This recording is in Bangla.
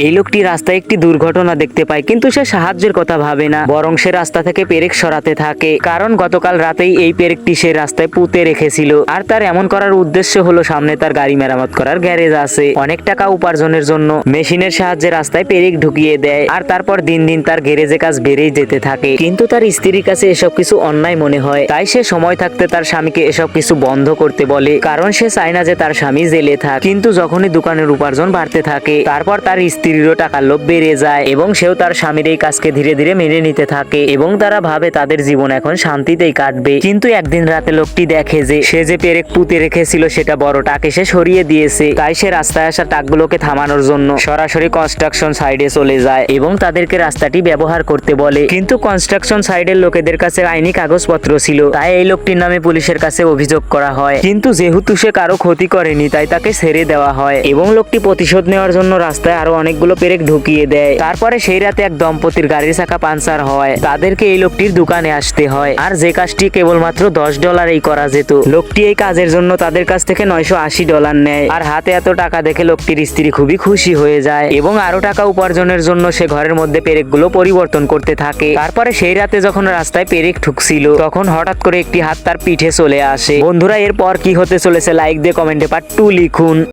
এই লোকটি রাস্তায় একটি দুর্ঘটনা দেখতে পায়, কিন্তু সে সাহায্যের কথা ভাবে না, বরং সে রাস্তা থেকে পেরেক সরাতে থাকে। কারণ গতকাল রাতেই এই পেরেকটি সে রাস্তায় পুঁতে রেখেছিল। আর তার এমন করার উদ্দেশ্য হলো সামনে তার গাড়ি মেরামত করার গ্যারেজ আছে, অনেক টাকা উপার্জনের জন্য মেশিনের সাহায্যে রাস্তায় পেরেক ঢুকিয়ে দেয়। আর তারপর দিন দিন তার গ্যারেজে কাজ বেড়েই যেতে থাকে। কিন্তু তার স্ত্রীর কাছে এসব কিছু অন্যায় মনে হয়, তাই সে সময় থাকতে তার স্বামীকে এসব কিছু বন্ধ করতে বলে, কারণ সে চায় না যে তার স্বামী জেলে থাক। কিন্তু যখনই দোকানের উপার্জন বাড়তে থাকে, তারপর তার স্ত্রীরও টাকার লোভ বেড়ে যায় এবং সেও তার স্বামীর এই কাজকে ধীরে ধীরে মেনে নিতে থাকে এবং তারা ভাবে তাদের জীবন এখন শান্তিতেই কাটবে। কিন্তু একদিন রাতে লোকটি দেখে যে সে যে পেরেক পুঁতে রেখেছিল সেটা বড় টাকে সে সরিয়ে দিয়েছে। তাই সে রাস্তায় আসা ট্রাকগুলোকে থামানোর জন্য সরাসরি কনস্ট্রাকশন সাইডে চলে যায় এবং তাদেরকে রাস্তাটি ব্যবহার করতে বলে। কিন্তু কনস্ট্রাকশন সাইডের লোকেদের কাছে আইনি কাগজপত্র ছিল, তাই এই লোকটির নামে পুলিশের কাছে অভিযোগ করা হয়। কিন্তু যেহেতু সে কারো ক্ষতি করেনি, তাই তাকে ছেড়ে দেওয়া হয় এবং লোকটি প্রতিশোধ নেওয়ার জন্য রাস্তায় আরো অনেকগুলো পেরেক ঢুকিয়ে দেয়। তারপরে সেই রাতে এক দম্পতির গাড়ির চাকা পাঞ্চার হয়, তাদেরকে এই লোকটির দোকানে আসতে হয়। আর যে কাজটি কেবলমাত্র $10 করা যেত, লোকটি এই কাজের জন্য তাদের কাছ থেকে $980 নেয়। আর হাতে এত টাকা দেখে লোকটির স্ত্রী খুবই খুশি হয়ে যায় এবং আরো টাকা উপার্জনের জন্য সে ঘরের মধ্যে পেরেকগুলো পরিবর্তন করতে থাকে। তারপরে সেই রাতে যখন রাস্তায় পেরেক ঠুকছিল, তখন হঠাৎ করে একটি হাত তার পিঠে চলে আসে। বন্ধুরা, এরপর কি হতে চলেছে লাইক দিয়ে কমেন্টে পার্ট 2 লিখুন।